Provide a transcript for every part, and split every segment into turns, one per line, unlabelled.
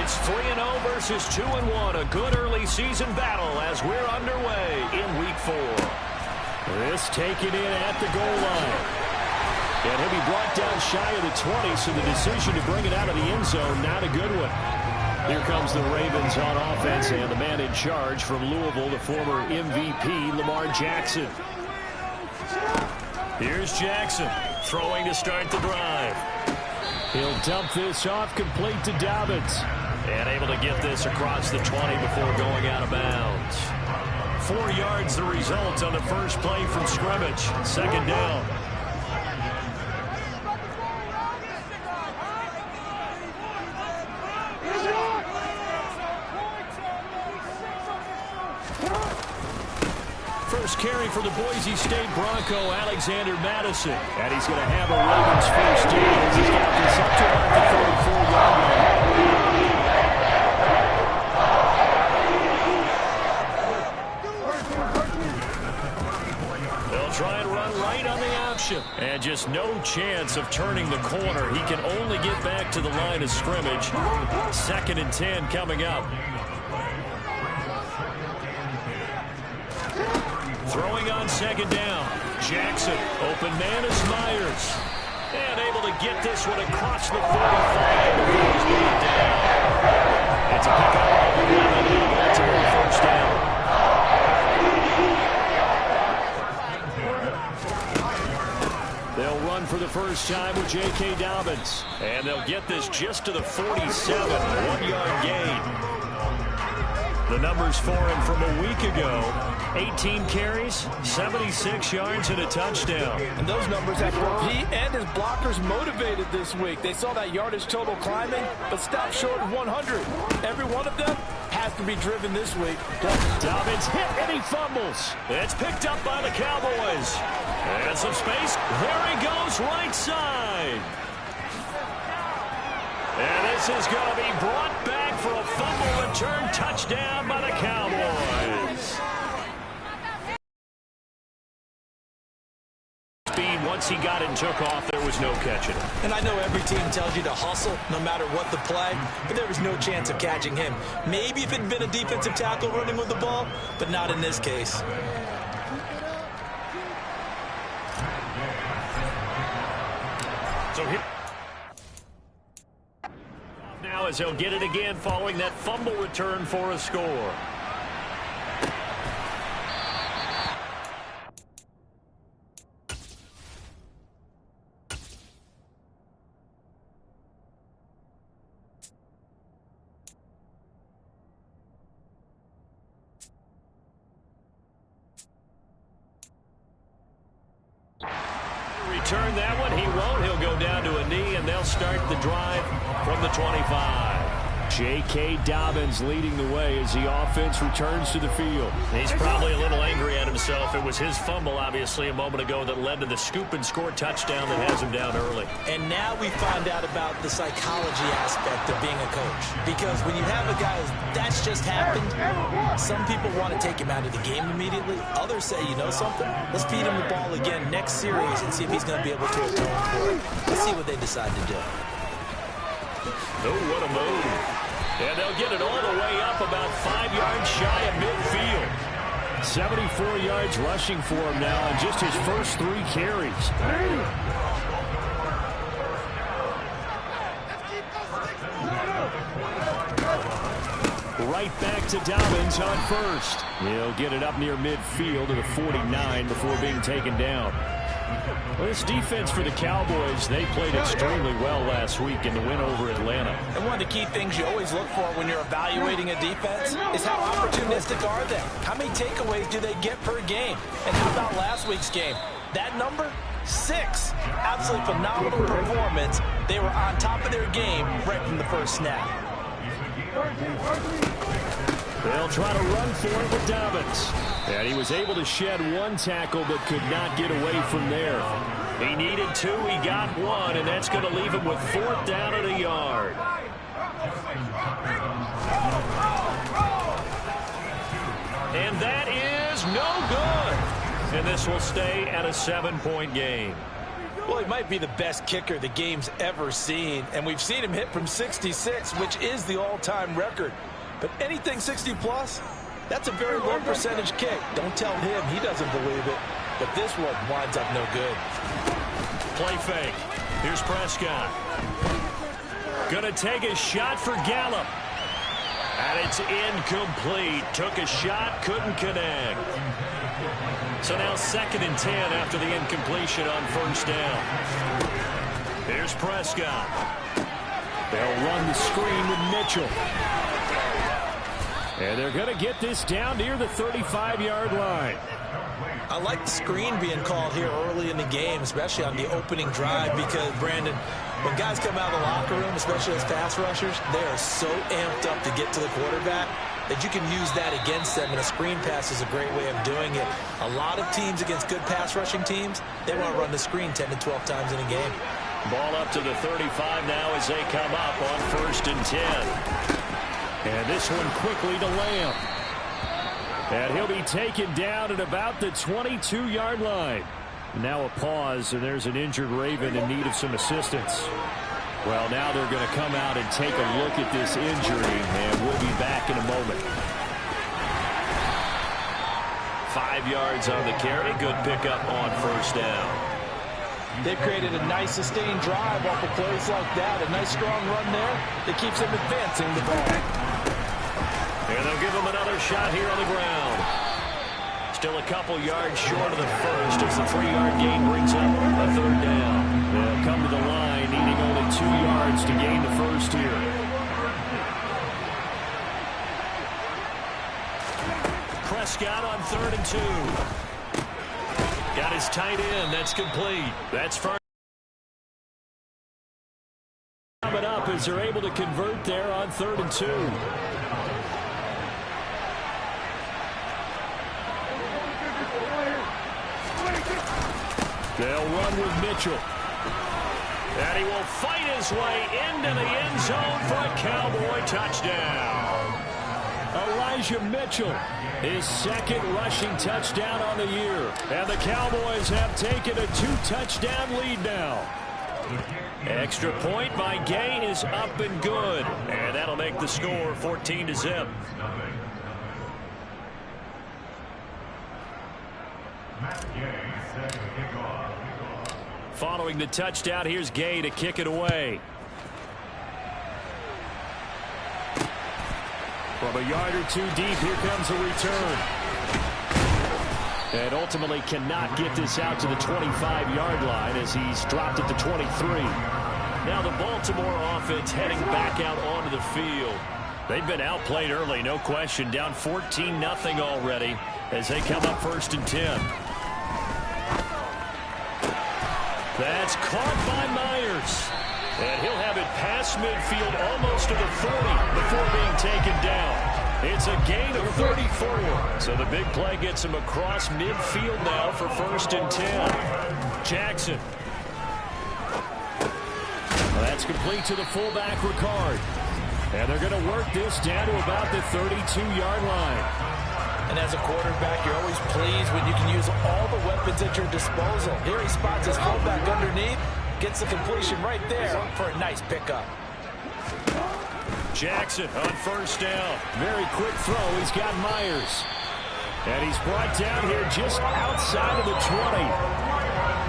It's 3-0 versus 2-1. A good early season battle as we're underway in Week 4. This taken in at the goal line. And he'll be brought down shy of the 20, so the decision to bring it out of the end zone, not a good one. Here comes the Ravens on offense, and the man in charge from Louisville, the former MVP, Lamar Jackson. Here's Jackson, throwing to start the drive. He'll dump this off, complete to Dobbins. And able to get this across the 20 before going out of bounds. 4 yards the result on the first play from scrimmage. Second down. First carry for the Boise State Bronco, Alexander Madison. And he's going to have a Ravens first down as he's got this up to about the 34-yard line. They'll try and run right on the option. And just no chance of turning the corner. He can only get back to the line of scrimmage. 2nd and 10 coming up. Throwing on second down. Jackson, open man is Myers. And able to get this one across the 45 before he's brought down. It's a pickup of 11. Baltimore first down. They'll run for the first time with J.K. Dobbins. And they'll get this just to the 47. 1-yard gain. The numbers for him from a week ago. 18 carries, 76 yards, and a touchdown.
And those numbers have both he and his blockers motivated this week. They saw that yardage total climbing, but stopped short of 100. Every one of them has to be driven this week.
Dobbins hit and he fumbles. It's picked up by the Cowboys. And some space. There he goes, right side. And this is going to be brought back for a fumble return touchdown by the Cowboys. Once he got it and took off, there was no catching him.
And I know every team tells you to hustle no matter what the play, but there was no chance of catching him. Maybe if it had been a defensive tackle running with the ball, but not in this case.
So here now as he'll get it again following that fumble return for a score. Return that one. He won't. He'll go down to a knee, and they'll start the drive from the 25. J.K. Dobbins leading the way as the offense returns to the field. He's probably a little angry at himself. It was his fumble, obviously, a moment ago that led to the scoop and score touchdown that has him down early.
And now we find out about the psychology aspect of being a coach. Because when you have a guy that's just happened, some people want to take him out of the game immediately. Others say, you know something? Let's feed him the ball again next series and see if he's going to be able to atone for it. Let's see what they decide to do.
Oh, what a move. And they'll get it all the way up about 5 yards shy of midfield. 74 yards rushing for him now on just his first 3 carries. Right back to Dobbins on first. He'll get it up near midfield to the 49 before being taken down. Well, this defense for the Cowboys, they played extremely well last week in the win over Atlanta.
And one of the key things you always look for when you're evaluating a defense is how opportunistic are they? How many takeaways do they get per game? And how about last week's game? That number? 6. Absolutely phenomenal performance. They were on top of their game right from the first snap.
They'll try to run for it with Dobbins. And he was able to shed 1 tackle but could not get away from there. He needed 2, he got 1, and that's going to leave him with 4th down at a yard. And that is no good. And this will stay at a 7-point game.
Well, he might be the best kicker the game's ever seen, and we've seen him hit from 66, which is the all-time record. But anything 60-plus, that's a very low percentage kick. Don't tell him he doesn't believe it. But this one winds up no good.
Play fake. Here's Prescott. Gonna take a shot for Gallup. And it's incomplete. Took a shot, couldn't connect. So now 2nd and 10 after the incompletion on 1st down. Here's Prescott. They'll run the screen with Mitchell. And they're going to get this down near the 35-yard line.
I like the screen being called here early in the game, especially on the opening drive, because, Brandon, when guys come out of the locker room, especially as pass rushers, they are so amped up to get to the quarterback that you can use that against them, and a screen pass is a great way of doing it. A lot of teams against good pass rushing teams, they want to run the screen 10 to 12 times in a game.
Ball up to the 35 now as they come up on 1st and 10. And this one quickly to Lamb. And he'll be taken down at about the 22-yard line. Now a pause, and there's an injured Raven in need of some assistance. Well, now they're going to come out and take a look at this injury, and we'll be back in a moment. 5 yards on the carry. Good pickup on 1st down.
They've created a nice sustained drive off of plays like that. A nice strong run there that keeps them advancing the ball.
And they'll give him another shot here on the ground. Still a couple yards short of the first as the 3-yard gain brings up a 3rd down. They'll come to the line needing only 2 yards to gain the first here. Prescott on 3rd and 2. Got his tight end. That's complete. That's first. Coming up as they're able to convert there on 3rd and 2. They'll run with Mitchell. And he will fight his way into the end zone for a Cowboy touchdown. Elijah Mitchell, his 2nd rushing touchdown on the year. And the Cowboys have taken a 2-touchdown lead now. Extra point by Gay is up and good. And that'll make the score 14-0. Following the touchdown, here's Gay to kick it away. From a yard or 2 deep, here comes a return. And ultimately cannot get this out to the 25-yard line as he's dropped at the 23. Now the Baltimore offense heading back out onto the field. They've been outplayed early, no question. Down 14-0 already as they come up 1st and 10. That's caught by Myers. And he'll have it past midfield almost to the 40 before being taken down. It's a gain of 34. So the big play gets him across midfield now for 1st and 10. Jackson. Well, that's complete to the fullback, Ricard. And they're going to work this down to about the 32-yard line.
And as a quarterback, you're always pleased when you can use all the weapons at your disposal. Here he spots his fullback underneath, gets the completion right there for a nice pickup.
Jackson on 1st down. Very quick throw. He's got Myers. And he's brought down here just outside of the 20.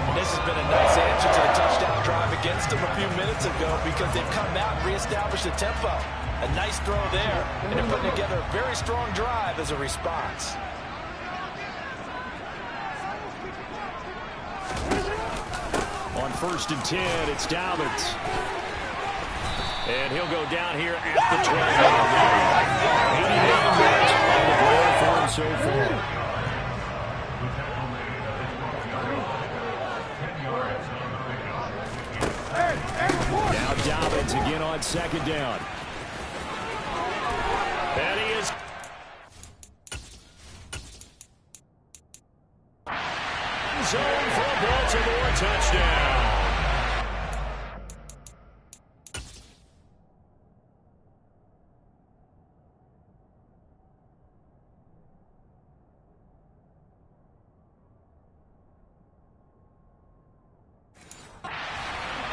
And this has been a nice answer to the touchdown drive against them a few minutes ago because they've come out and reestablished the tempo. A nice throw there, and they're putting together a very strong drive as a response.
On 1st and 10, it's Dobbins. And he'll go down here at the 20. 89 yards on the ground for him so far. Now Dobbins again on 2nd down. And he is zone for a Baltimore touchdown.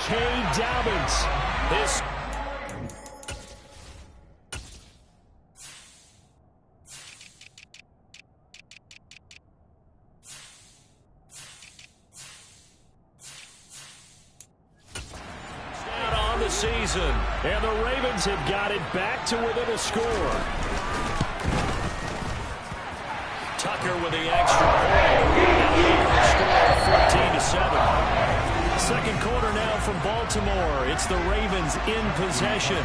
J.K. Dobbins. His on the season, and the Ravens have got it back to within a score. Tucker with the extra point. Now the score 14-7. Second quarter now from Baltimore. It's the Ravens in possession.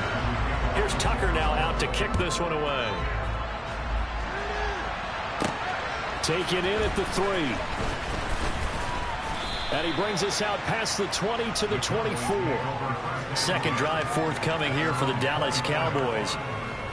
Here's Tucker now out to kick this one away. Take it in at the 3. And he brings us out past the 20 to the 24. Second drive forthcoming here for the Dallas Cowboys.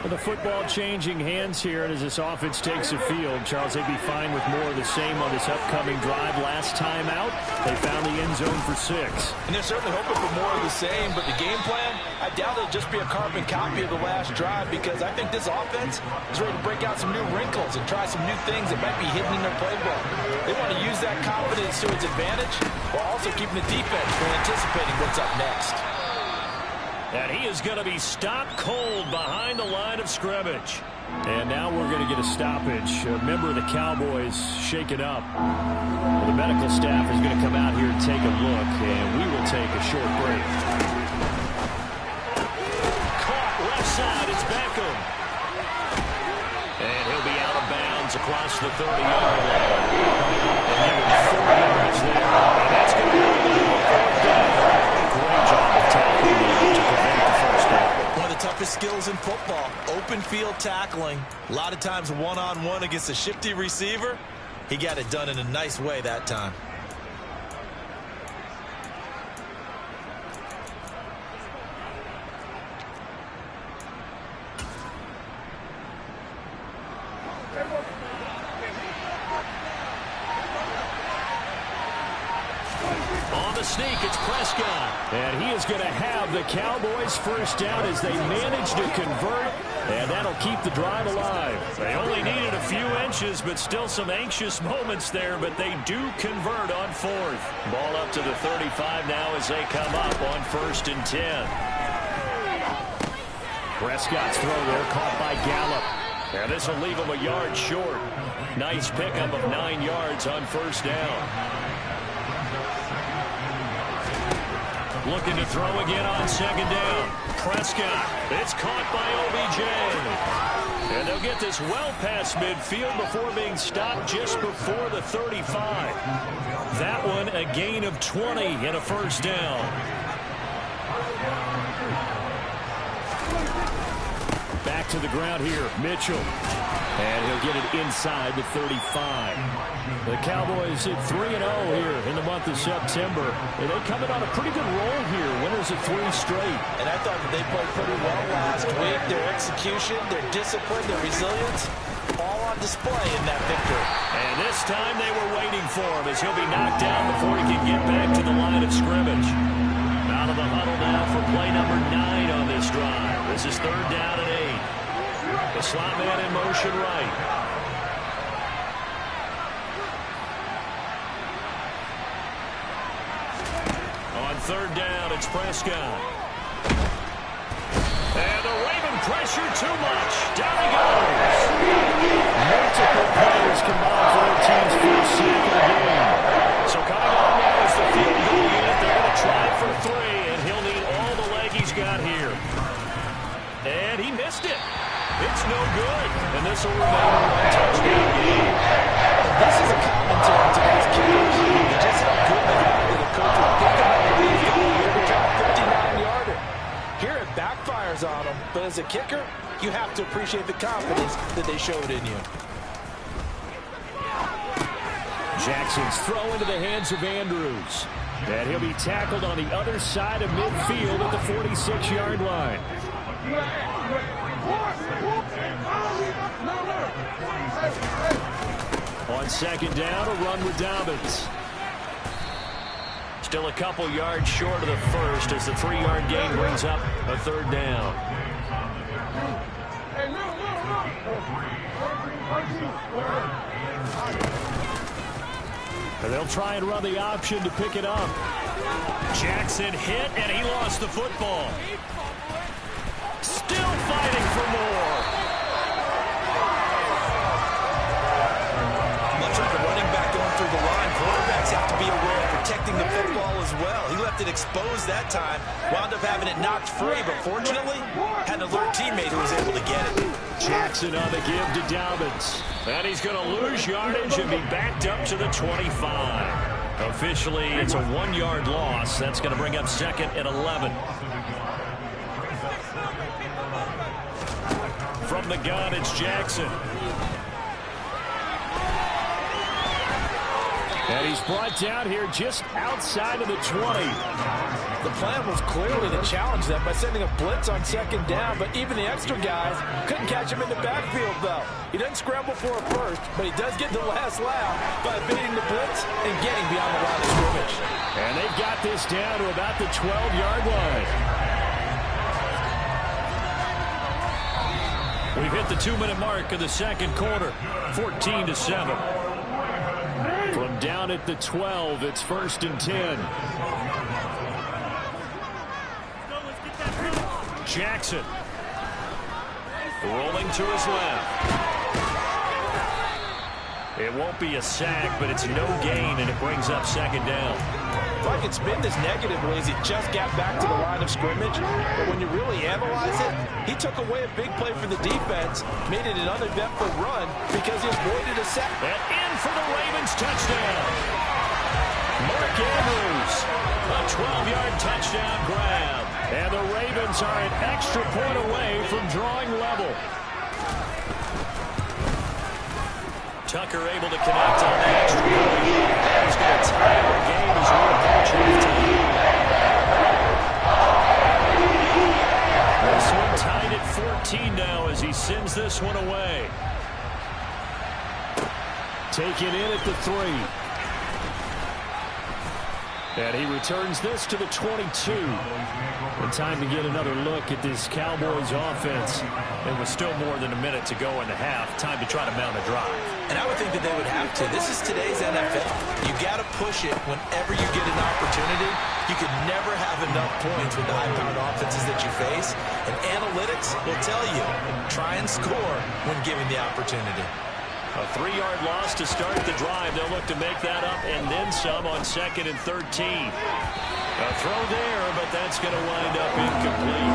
With the football changing hands here, and as this offense takes the field, Charles, they'd be fine with more of the same on this upcoming drive. Last time out, they found the end zone for 6.
And they're certainly hoping for more of the same, but the game plan, I doubt it'll just be a carbon copy of the last drive, because I think this offense is ready to break out some new wrinkles and try some new things that might be hidden in their playbook. They want to use that confidence to its advantage while also keeping the defense from anticipating what's up next.
And he is going to be stopped cold behind the line of scrimmage. And now we're going to get a stoppage. A member of the Cowboys shaken up. The medical staff is going to come out here and take a look, and we will take a short break. Caught left side. It's Beckham. And he'll be out of bounds across the 30-yard line. And there were 4 yards there. And that's going to be a 4th down. Great job of tackling to prevent the first down.
One of the toughest skills in football, open field tackling. A lot of times one-on-one against a shifty receiver. He got it done in a nice way that time.
Sneak, it's Prescott. And he is going to have the Cowboys first down as they manage to convert, and that'll keep the drive alive. They only needed a few inches, but still some anxious moments there, but they do convert on 4th. Ball up to the 35 now as they come up on 1st and 10. Prescott's throw there caught by Gallup. And this will leave him a yard short. Nice pickup of 9 yards on 1st down. Looking to throw again on 2nd down. Prescott. It's caught by OBJ. And they'll get this well past midfield before being stopped just before the 35. That one a gain of 20 and a 1st down. Back to the ground here. Mitchell. And he'll get it inside the 35. The Cowboys at 3-0 here in the month of September. And they come in on a pretty good roll here. Winners of 3 straight.
And I thought that they played pretty well last week. Their execution, their discipline, their resilience, all on display in that victory.
And this time they were waiting for him as he'll be knocked down before he can get back to the line of scrimmage. Out of the huddle now for play number 9 on this drive. This is 3rd down and 8. The slot man in motion right. On 3rd down, it's Prescott. And the Raven pressure too much. Down he goes. Multiple players combined for their team's first sack of the game. So coming on now is the field goal unit. They're going to try for 3, and he'll need all the leg he's got here. And he missed it. It's no good. And this will remain a 1-touchdown game.
This is a commentary to these kickers. Just how good they are that a coach will pick up and he's going to try a 59-yarder. Here it backfires on him, but as a kicker, you have to appreciate the confidence that they showed in you.
Jackson's throw into the hands of Andrews. And he'll be tackled on the other side of midfield at the 46-yard line. On 2nd down, a run with Dobbins. Still a couple yards short of the first as the 3-yard gain brings up a 3rd down. And they'll try and run the option to pick it up. Jackson hit, and he lost the football. Still fighting for more.
Much like a running back going through the line, quarterbacks have to be aware of protecting the football as well. He left it exposed that time, wound up having it knocked free, but fortunately, had an alert teammate who was able to get it.
Jackson on the give to Dobbins. And he's going to lose yardage and be backed up to the 25. Officially, it's a 1-yard loss. That's going to bring up second and 11. From the gun, it's Jackson. And he's brought down here just outside of the 20.
The plan was clearly to challenge them by sending a blitz on second down, but even the extra guys couldn't catch him in the backfield, though. He doesn't scramble for a first, but he does get the last laugh by evading the blitz and getting beyond the line of scrimmage.
And they've got this down to about the 12-yard line. We've hit the 2-minute mark of the second quarter, 14-7. From down at the 12, it's 1st and 10. Jackson rolling to his left. It won't be a sack, but it's no gain, and it brings up second down.
If I could spin this negatively, as he just got back to the line of scrimmage, but when you really analyze it, he took away a big play for the defense, made it an uneventful run because he avoided a sack.
And in for the Ravens touchdown. Mark Andrews, a 12-yard touchdown grab. And the Ravens are an extra point away from drawing level. Tucker able to connect on the extra point. He's going to tie the game as we approach halftime. This one tied at 14 now as he sends this one away. Taken in at the 3. And he returns this to the 22. And time to get another look at this Cowboys offense. And with still more than a minute to go in the half, time to try to mount a drive.
And I would think that they would have to. This is today's NFL. You got to push it whenever you get an opportunity. You could never have enough points with the high-powered offenses that you face. And analytics will tell you, try and score when given the opportunity.
A 3-yard loss to start the drive. They'll look to make that up and then some on 2nd and 13. A throw there, but that's going to wind up incomplete.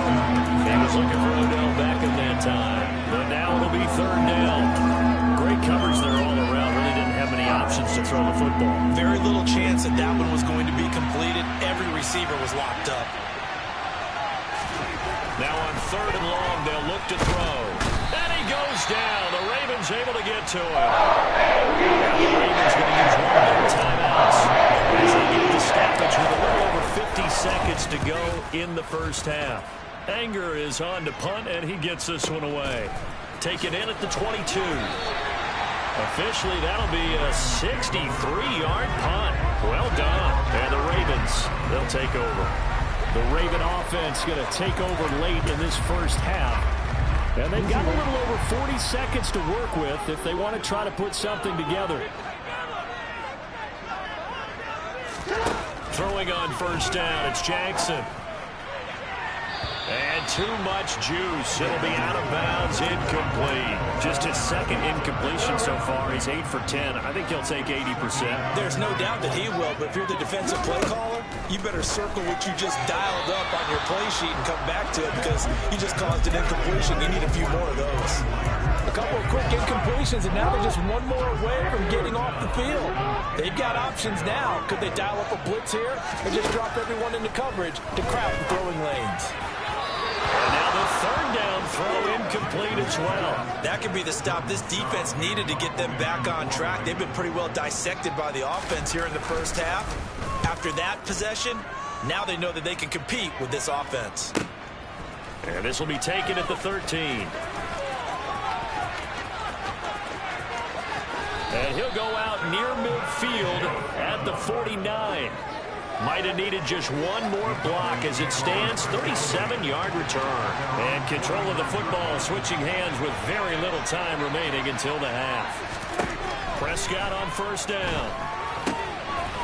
He was looking for Odell Beckham that time. But now it'll be 3rd down. Great coverage there all around. Really didn't have many options to throw the football.
Very little chance that that one was going to be completed. Every receiver was locked up.
Now on 3rd and long, they'll look to throw. And he goes down. The Ravens able to get to him. And the Ravens going to use one of their timeouts as they get the stoppage with a little over 50 seconds to go in the first half. Anger is on to punt, and he gets this one away. Taken in at the 22. Officially, that'll be a 63-yard punt. Well done. And the Ravens, they'll take over. The Raven offense going to take over late in this first half. And they've got a little over 40 seconds to work with if they want to try to put something together. Throwing on 1st down, it's Jackson. And too much juice. It'll be out of bounds, incomplete. Just his 2nd incompletion so far. He's 8 for 10. I think he'll take 80%.
There's no doubt that he will, but if you're the defensive play caller, you better circle what you just dialed up on your play sheet and come back to it because you just caused an incompletion. You need a few more of those. A couple of quick incompletions, and now they're just one more away from getting off the field. They've got options now. Could they dial up a blitz here or just drop everyone into coverage to crowd the throwing lanes?
And now the 3rd down throw incomplete as well.
That could be the stop this defense needed to get them back on track. They've been pretty well dissected by the offense here in the first half. After that possession, now they know that they can compete with this offense.
And this will be taken at the 13. And he'll go out near midfield at the 49. Might have needed just one more block as it stands. 37-yard return. And control of the football switching hands with very little time remaining until the half. Prescott on 1st down.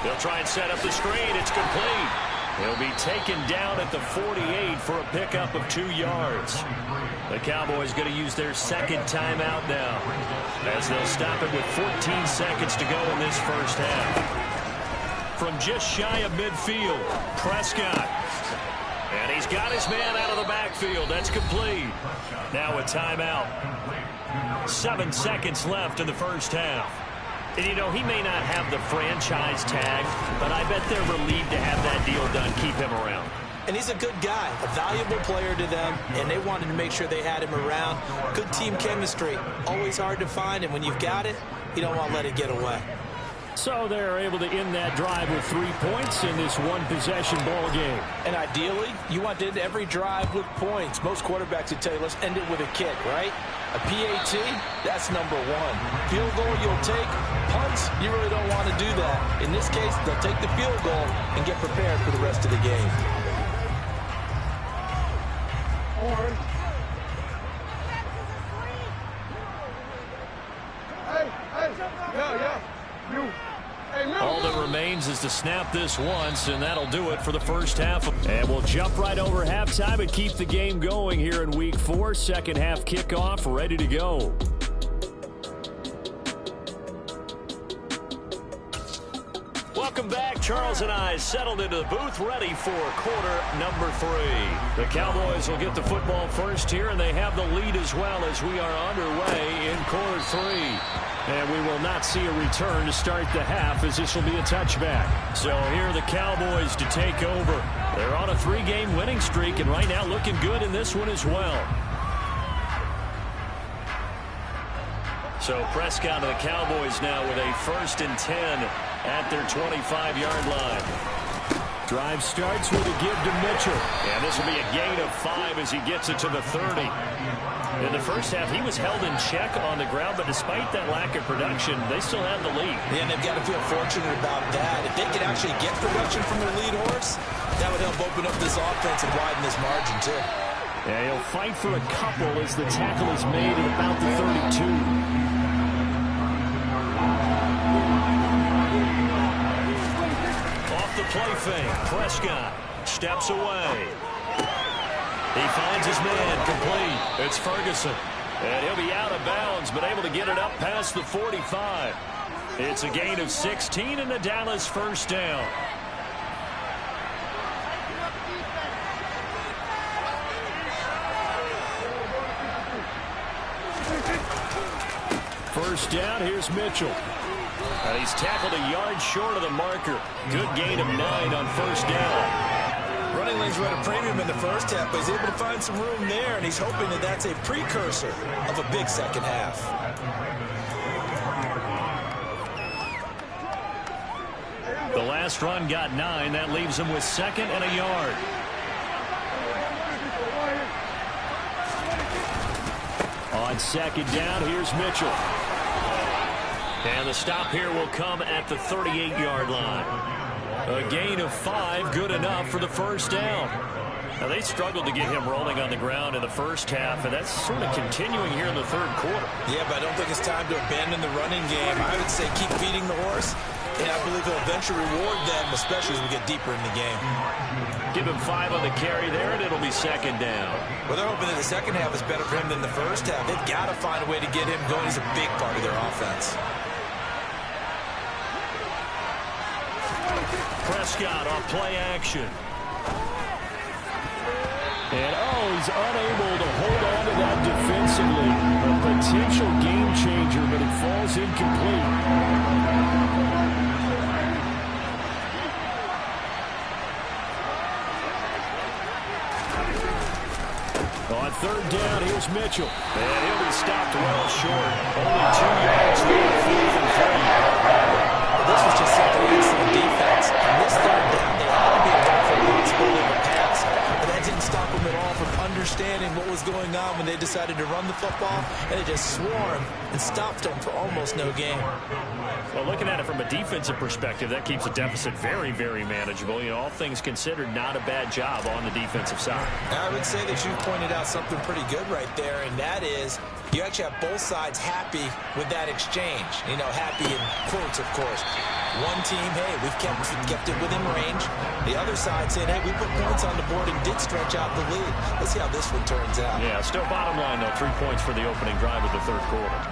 They'll try and set up the screen. It's complete. He'll be taken down at the 48 for a pickup of 2 yards. The Cowboys going to use their second timeout now, as they'll stop it with 14 seconds to go in this first half. From just shy of midfield, Prescott. And he's got his man out of the backfield. That's complete. Now a timeout. 7 seconds left in the first half. And, you know, he may not have the franchise tag, but I bet they're relieved to have that deal done, keep him around.
And he's a good guy, a valuable player to them, and they wanted to make sure they had him around. Good team chemistry, always hard to find, and when you've got it, you don't want to let it get away.
So they're able to end that drive with 3 points in this one-possession ball game.
And ideally, you want to end every drive with points. Most quarterbacks would tell you, let's end it with a kick, right? A PAT, that's number 1. Field goal you'll take. Punts, you really don't want to do that. In this case, they'll take the field goal and get prepared for the rest of the game.
All that remains is to snap this once, and that'll do it for the first half. And we'll jump right over halftime and keep the game going here in Week 4. Second half kickoff, ready to go. Welcome back. Charles and I settled into the booth, ready for quarter number 3. The Cowboys will get the football first here, and they have the lead as well as we are underway in quarter 3. And we will not see a return to start the half, as this will be a touchback. So here are the Cowboys to take over. They're on a 3-game winning streak, and right now looking good in this one as well. So Prescott of the Cowboys now with a 1st and 10 at their 25-yard line. Drive starts with a give to Mitchell. And this will be a gain of 5 as he gets it to the 30. In the first half, he was held in check on the ground, but despite that lack of production, they still have the lead.
Yeah, and they've got to feel fortunate about that. If they could actually get production from their lead horse, that would help open up this offense and widen this margin, too.
Yeah, he'll fight for a couple as the tackle is made at about the 32. Off the play fake, Prescott steps away. He finds his man complete. It's Ferguson. And he'll be out of bounds, but able to get it up past the 45. It's a gain of 16 and the Dallas first down. First down, here's Mitchell. And he's tackled a yard short of the marker. Good gain of 9 on first down.
Running lanes were at a premium in the first half, but he's able to find some room there, and he's hoping that that's a precursor of a big second half.
The last run got 9. That leaves him with 2nd and a yard. On 2nd down, here's Mitchell. And the stop here will come at the 38-yard line. A gain of 5, good enough for the first down. Now, they struggled to get him rolling on the ground in the first half, and that's sort of continuing here in the third quarter.
Yeah, but I don't think it's time to abandon the running game. I would say keep feeding the horse, and I believe he'll eventually reward them, especially as we get deeper in the game.
Give him 5 on the carry there, and it'll be 2nd down.
Well, they're hoping that the second half is better for him than the first half. They've got to find a way to get him going. He's a big part of their offense.
Prescott off play action. And, he's unable to hold on to that defensively. A potential game changer, but it falls incomplete. On 3rd down, here's Mitchell. And he'll be stopped well short. Only 2 yards for the 4th and 3.
This was just something excellent defense. On this 3rd down, they had to be aware for a possibility of a pass, but that didn't stop them at all from understanding what was going on when they decided to run the football, and they just swarmed and stopped them for almost no gain.
Well, looking at it from a defensive perspective, that keeps the deficit very, very manageable. You know, all things considered, not a bad job on the defensive side.
I would say that you pointed out something pretty good right there, and that is you actually have both sides happy with that exchange. You know, happy in quotes, of course. One team, hey, we've kept it within range. The other side saying, hey, we put points on the board and did stretch out the lead. Let's see how this one turns out.
Yeah, still bottom line, though, 3 points for the opening drive of the third quarter.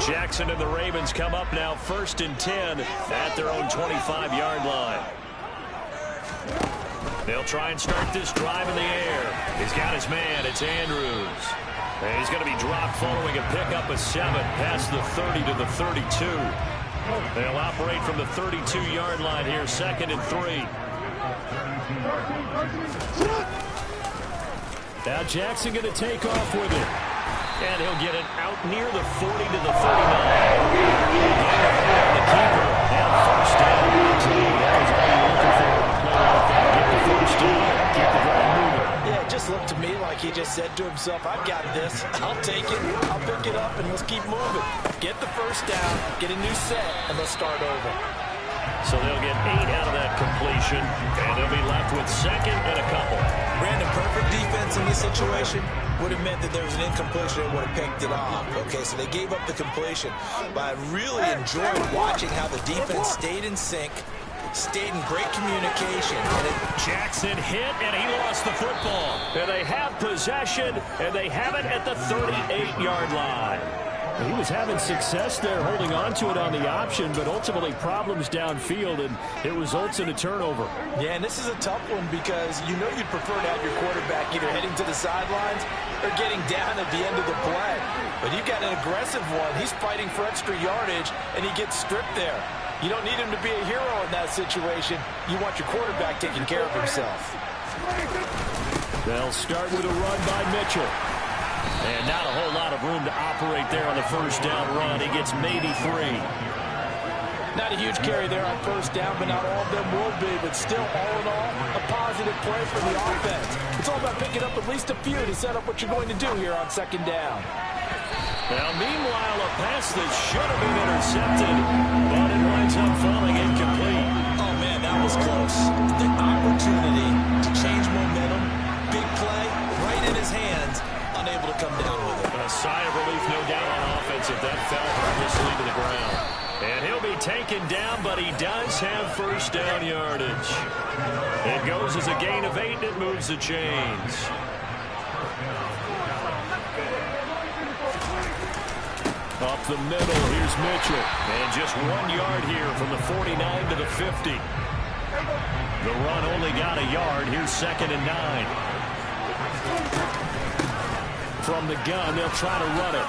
Jackson and the Ravens come up now 1st and 10 at their own 25-yard line. They'll try and start this drive in the air. He's got his man. It's Andrews. And he's going to be dropped following a pickup of 7 past the 30 to the 32. They'll operate from the 32-yard line here, 2nd and 3. Now Jackson going to take off with it. And he'll get it out near the 40 to the 39. The keeper and 1st down. That was all you're looking for in a play like that. Get the 1st down, keep the drive moving.
Yeah, it just looked to me like he just said to himself, I've got this. I'll take it. I'll pick it up, and let's keep moving. Get the 1st down, get a new set, and let's start over.
So they'll get 8 out of that completion, and they'll be left with 2nd and a couple.
Brandon, perfect defense in this situation would have meant that there was an incompletion and would have picked it off. Okay, so they gave up the completion. But I really enjoyed watching how the defense stayed in sync, stayed in great communication.
Jackson hit, and he lost the football. And they have possession, and they have it at the 38-yard line. He was having success there holding on to it on the option, but ultimately problems downfield, and it results in a turnover.
Yeah, and this is a tough one because you know you'd prefer to have your quarterback either heading to the sidelines or getting down at the end of the play. But you've got an aggressive one. He's fighting for extra yardage, and he gets stripped there. You don't need him to be a hero in that situation. You want your quarterback taking care of himself.
They'll start with a run by Mitchell. And not a whole lot of room to operate there on the 1st down run. He gets maybe 3.
Not a huge carry there on 1st down, but not all of them will be. But still, all in all, a positive play for the offense. It's all about picking up at least a few to set up what you're going to do here on 2nd down.
Now, meanwhile, a pass that should have been intercepted, but it winds up falling incomplete.
Oh, man, that was close. The opportunity to change momentum, big play, right in his hands. Unable to come down with it.
A sigh of relief, no doubt, on offense if that fell harmlessly to the ground. And he'll be taken down, but he does have 1st down yardage. It goes as a gain of 8, and it moves the chains. Up the middle, here's Mitchell. And just 1 yard here from the 49 to the 50. The run only got a yard. Here's 2nd and 9. From the gun, they'll try to run it.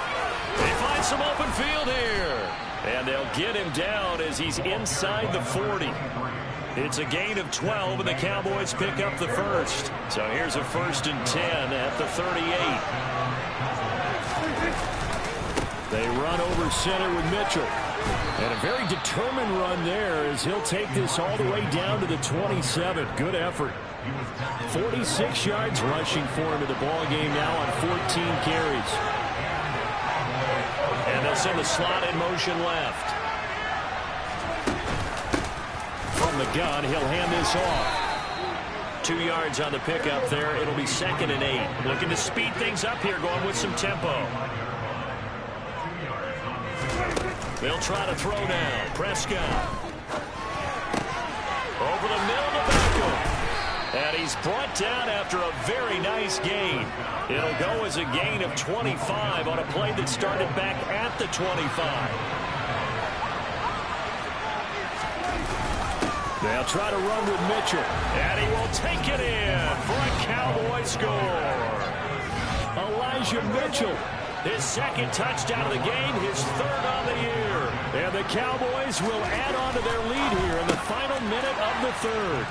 They find some open field here. And they'll get him down as he's inside the 40. It's a gain of 12, and the Cowboys pick up the 1st. So here's a 1st and 10 at the 38. They run over center with Mitchell. And a very determined run there as he'll take this all the way down to the 27. Good effort. 46 yards rushing for him in the ball game now on 14 carries. And they'll send the slot in motion left. From the gun, he'll hand this off. 2 yards on the pickup there. It'll be 2nd and 8. Looking to speed things up here, going with some tempo. They'll try to throw now. Prescott. Over the middle to Beckham. And he's brought down after a very nice gain. It'll go as a gain of 25 on a play that started back at the 25. They'll try to run with Mitchell. And he will take it in for a Cowboy score. Elijah Mitchell. His 2nd touchdown of the game, his 3rd on the year. And the Cowboys will add on to their lead here in the final minute of the 3rd.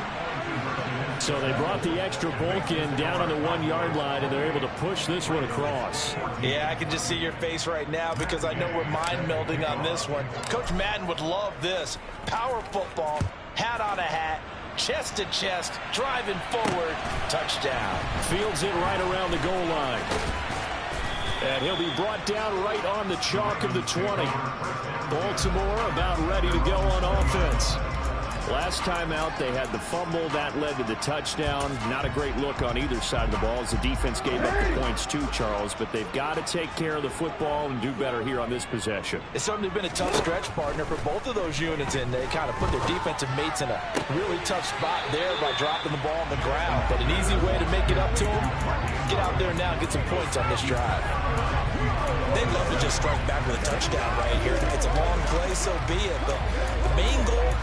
So they brought the extra bulk in down on the 1-yard line, and they're able to push this one across.
Yeah, I can just see your face right now because I know we're mind melding on this one. Coach Madden would love this. Power football, hat on a hat, chest to chest, driving forward, touchdown.
Fields it right around the goal line. And he'll be brought down right on the chalk of the 20. Baltimore about ready to go on offense. Last time out, they had the fumble. That led to the touchdown. Not a great look on either side of the ball as the defense gave up the points too, Charles. But they've got to take care of the football and do better here on this possession.
It's certainly been a tough stretch, partner, for both of those units, and they kind of put their defensive mates in a really tough spot there by dropping the ball on the ground. But an easy way to make it up to them, get out there now and get some points on this drive.
They'd love to just strike back with a touchdown right here. It's a long play, so be it. But the main goal,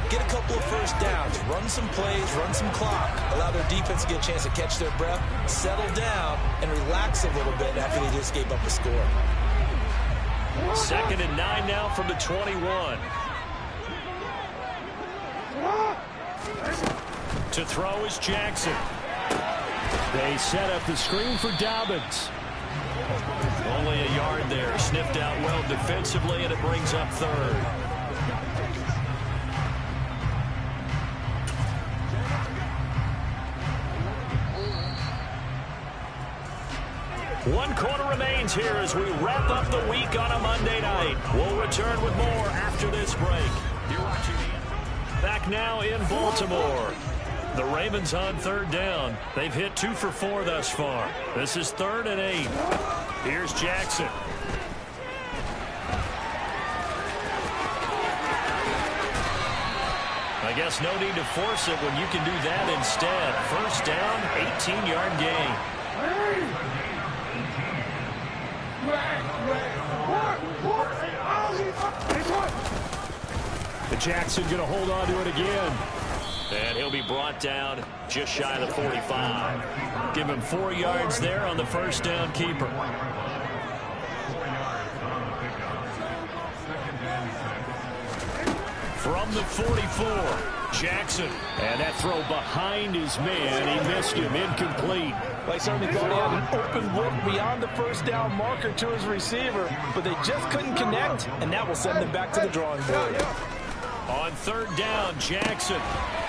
get a couple of first downs, run some plays, run some clock, allow their defense to get a chance to catch their breath, settle down, and relax a little bit after they just gave up a score.
2nd and 9 now from the 21. To throw is Jackson. They set up the screen for Dobbins. Only a yard there. Sniffed out well defensively, and it brings up 3rd. One quarter remains here as we wrap up the week on a Monday night. We'll return with more after this break. You're watching back now in Baltimore. The Ravens on 3rd down. They've hit 2 for 4 thus far. This is 3rd and 8. Here's Jackson. I guess no need to force it when you can do that instead. 1st down, 18-yard gain. The Jackson going to hold on to it again. And he'll be brought down just shy of the 45. Give him 4 yards there on the 1st down keeper. From the 44, Jackson. And that throw behind his man. He missed him. Incomplete.
They certainly thought he had an open look beyond the 1st down marker to his receiver, but they just couldn't connect, and that will send them back to the drawing board.
On 3rd down, Jackson.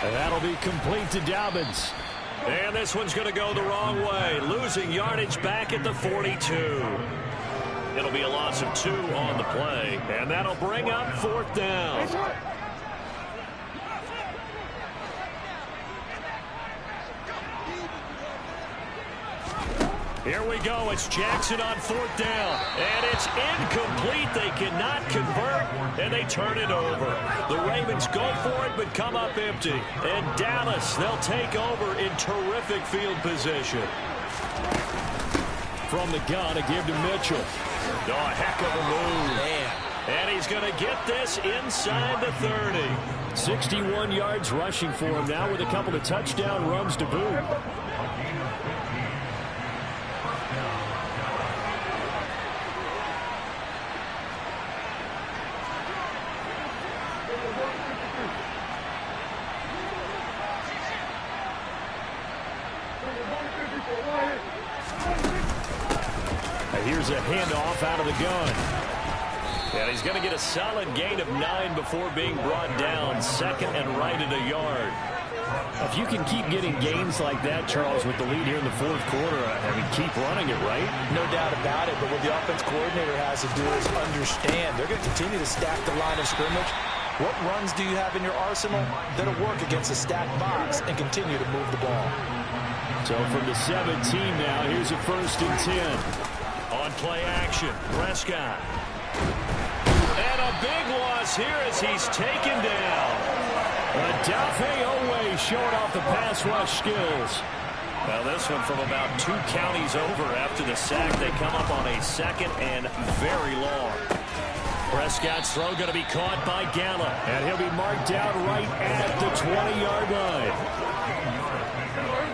And that'll be complete to Dobbins. And this one's going to go the wrong way. Losing yardage back at the 42. It'll be a loss of 2 on the play. And that'll bring up 4th down. Here we go. It's Jackson on 4th down. And it's incomplete. They cannot convert, and they turn it over. The Ravens go for it, but come up empty. And Dallas, they'll take over in terrific field position. From the gun, a give to Mitchell. Oh, a heck of a move.
Man.
And he's going to get this inside the 30. 61 yards rushing for him now with a couple of touchdown runs to boot. Here's a handoff out of the gun. And he's going to get a solid gain of 9 before being brought down. 2nd and right at a yard. If you can keep getting gains like that, Charles, with the lead here in the 4th quarter, I mean, keep running it, right?
No doubt about it, but what the offense coordinator has to do is understand. They're going to continue to stack the line of scrimmage. What runs do you have in your arsenal that'll work against a stacked box and continue to move the ball?
So from the 17 now, here's a 1st and 10. On play action, Prescott. And a big loss here as he's taken down. Adafe Owe showing off the pass rush skills. Well, this one from about 2 counties over after the sack. They come up on a 2nd and very long. Prescott's throw going to be caught by Gallup. And he'll be marked down right at the 20-yard line.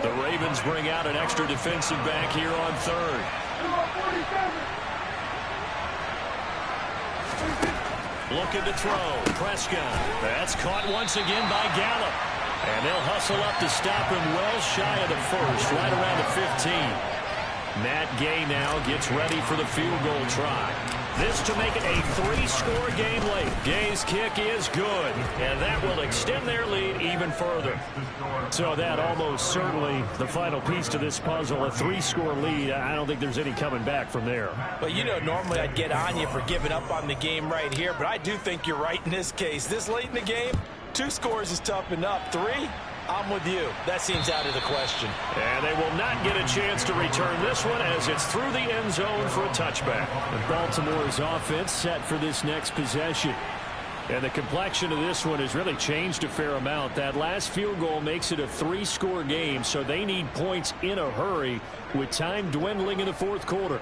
The Ravens bring out an extra defensive back here on 3rd. Looking to throw. Prescott. That's caught once again by Gallup. And they'll hustle up to stop him well shy of the first, right around the 15. Matt Gay now gets ready for the field goal try. This to make it a 3-score game late. Gay's kick is good, and that will extend their lead even further. So that almost certainly the final piece to this puzzle, a 3-score lead. I don't think there's any coming back from there.
Well, you know, normally I'd get on you for giving up on the game right here, but I do think you're right in this case. This late in the game, 2 scores is tough enough. 3, I'm with you. That seems out of the question.
And they will not get a chance to return this one as it's through the end zone for a touchback. And Baltimore's offense set for this next possession. And the complexion of this one has really changed a fair amount. That last field goal makes it a 3-score game, so they need points in a hurry with time dwindling in the fourth quarter.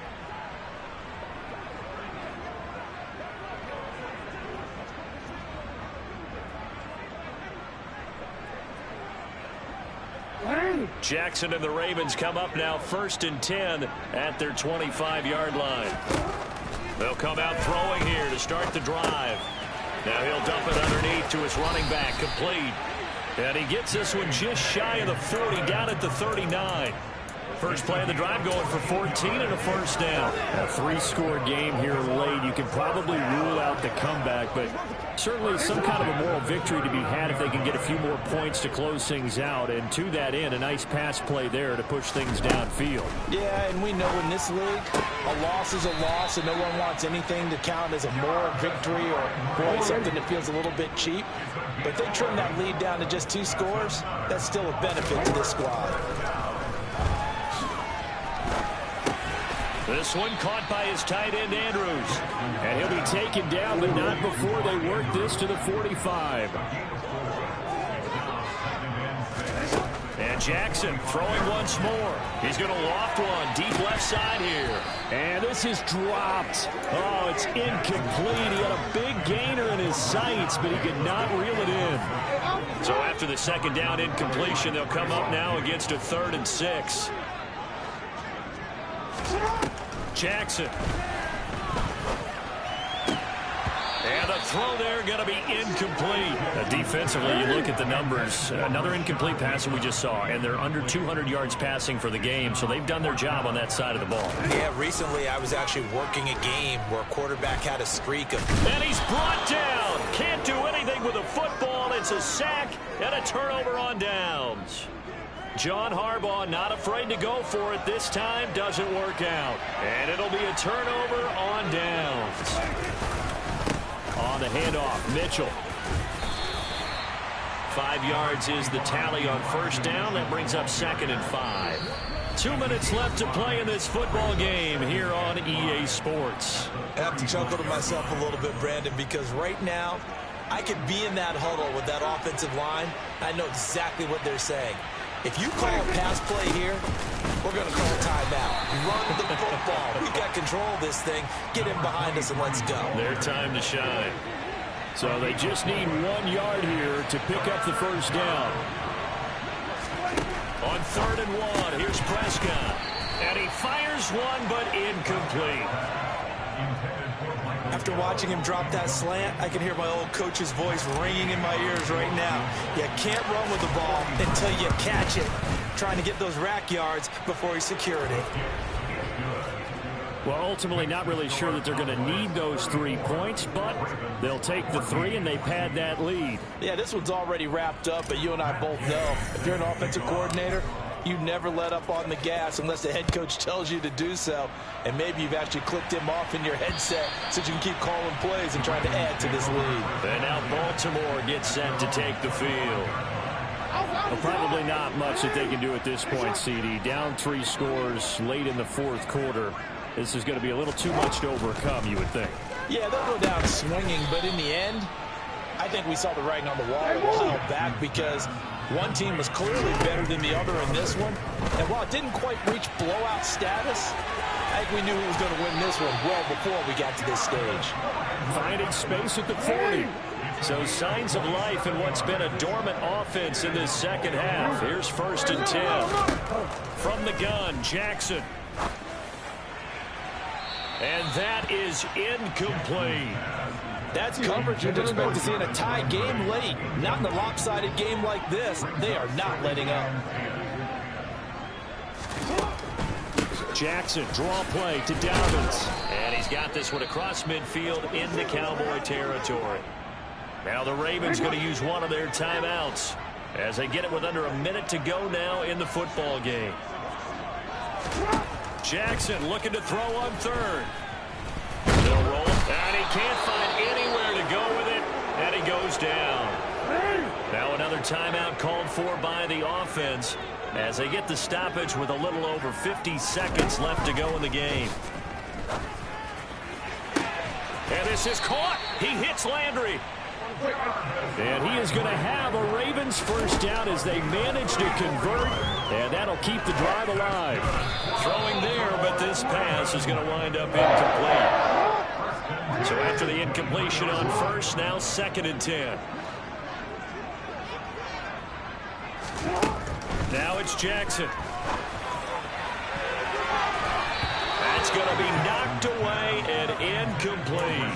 Jackson and the Ravens come up now 1st and 10 at their 25-yard line. They'll come out throwing here to start the drive. Now he'll dump it underneath to his running back, complete. And he gets this one just shy of the 40, down at the 39. First play of the drive going for 14 and a first down. A 3-score game here late. You can probably rule out the comeback, but certainly some kind of a moral victory to be had if they can get a few more points to close things out. And to that end, a nice pass play there to push things downfield.
Yeah, and we know in this league, a loss is a loss, and no one wants anything to count as a moral victory or, boy, something that feels a little bit cheap. But they trim that lead down to just 2 scores. That's still a benefit to this squad.
This one caught by his tight end, Andrews. And he'll be taken down, but not before they work this to the 45. And Jackson throwing once more. He's going to loft one deep left side here. And this is dropped. Oh, it's incomplete. He had a big gainer in his sights, but he could not reel it in. So after the second down incompletion, they'll come up now against a 3rd and 6. Jackson. And a throw there going to be incomplete. Defensively, you look at the numbers. Another incomplete pass that we just saw, and they're under 200 yards passing for the game, so they've done their job on that side of the ball.
Yeah, recently I was actually working a game where a quarterback had a streak of...
And he's brought down. Can't do anything with a football. It's a sack and a turnover on downs. John Harbaugh not afraid to go for it this time. Doesn't work out. And it'll be a turnover on downs. On the handoff, Mitchell. 5 yards is the tally on first down. That brings up 2nd and 5. 2 minutes left to play in this football game here on EA Sports.
I have to chuckle to myself a little bit, Brandon, because right now I could be in that huddle with that offensive line. I know exactly what they're saying. If you call a pass play here, we're going to call a timeout. Run the football. We've got control of this thing. Get in behind us and let's go.
Their time to shine. So they just need 1 yard here to pick up the first down. On 3rd and 1, here's Prescott. And he fires one, but incomplete.
After watching him drop that slant, I can hear my old coach's voice ringing in my ears right now. You can't run with the ball until you catch it. Trying to get those rack yards before he secured it.
Well, ultimately not really sure that they're going to need those 3 points, but they'll take the 3 and they pad that lead.
Yeah, this one's already wrapped up, but you and I both know if you're an offensive coordinator, you never let up on the gas unless the head coach tells you to do so. And maybe you've actually clicked him off in your headset so you can keep calling plays and trying to add to this lead.
And now Baltimore gets set to take the field. Well, probably not much that they can do at this point, CD. Down 3 scores late in the fourth quarter. This is going to be a little too much to overcome, you would think.
Yeah, they'll go down swinging, but in the end, I think we saw the writing on the wall a while back because one team was clearly better than the other in this one. And while it didn't quite reach blowout status, I think we knew who was going to win this one well before we got to this stage.
Finding space at the 40. So signs of life in what's been a dormant offense in this second half. Here's 1st and 10. From the gun, Jackson. And that is incomplete.
That's coverage you'd expect to see in a tie game late. Not in a lopsided game like this. They are not letting up.
Jackson, draw play to Dobbins. And he's got this one across midfield into Cowboy territory. Now the Ravens going to use one of their timeouts as they get it with under a minute to go now in the football game. Jackson looking to throw on third. They'll roll, and he can't find anywhere to go with it, and he goes down. Now another timeout called for by the offense as they get the stoppage with a little over 50 seconds left to go in the game. And this is caught. He hits Landry. And he is going to have a Ravens first down as they manage to convert, and that'll keep the drive alive. Throwing there, but this pass is going to wind up incomplete. So after the incompletion on first, now 2nd and 10. Now it's Jackson. That's going to be knocked away and incomplete.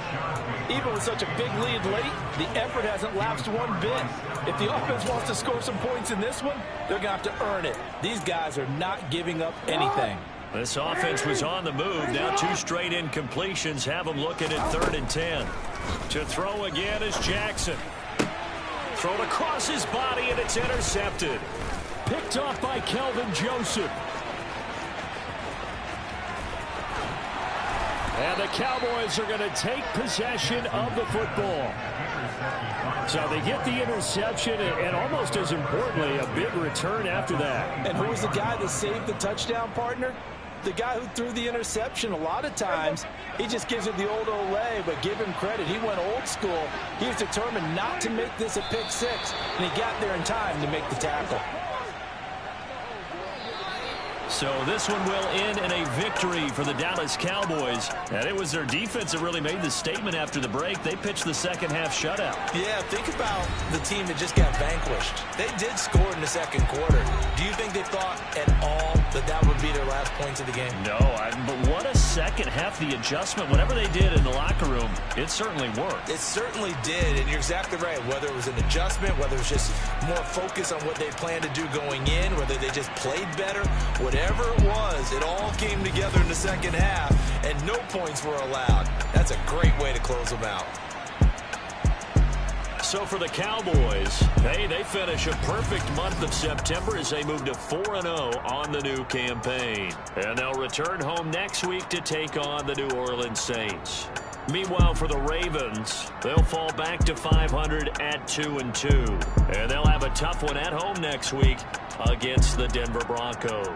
Even with such a big lead late, the effort hasn't lapsed one bit. If the offense wants to score some points in this one, they're going to have to earn it. These guys are not giving up anything.
This offense was on the move. Now 2 straight incompletions have them looking at 3rd and 10. To throw again is Jackson. Thrown across his body, and it's intercepted. Picked off by Kelvin Joseph. And the Cowboys are going to take possession of the football. So they get the interception, and almost as importantly, a big return after that.
And who was the guy that saved the touchdown, partner? The guy who threw the interception. A lot of times, he just gives it the old Olay, but give him credit. He went old school. He was determined not to make this a pick six, and he got there in time to make the tackle.
So this one will end in a victory for the Dallas Cowboys. And it was their defense that really made the statement after the break. They pitched the second half shutout.
Yeah, think about the team that just got vanquished. They did score in the second quarter. Do you think they thought at all that that would be their last points of the game?
No, but what a second half. The adjustment, whatever they did in the locker room, it certainly worked.
It certainly did, and you're exactly right. Whether it was an adjustment, whether it was just more focus on what they planned to do going in, whether they just played better, whatever it was, it all came together in the second half, and no points were allowed. That's a great way to close them out.
So for the Cowboys, they finish a perfect month of September as they move to 4-0 on the new campaign. And they'll return home next week to take on the New Orleans Saints. Meanwhile, for the Ravens, they'll fall back to 500 at 2-2. And they'll have a tough one at home next week against the Denver Broncos.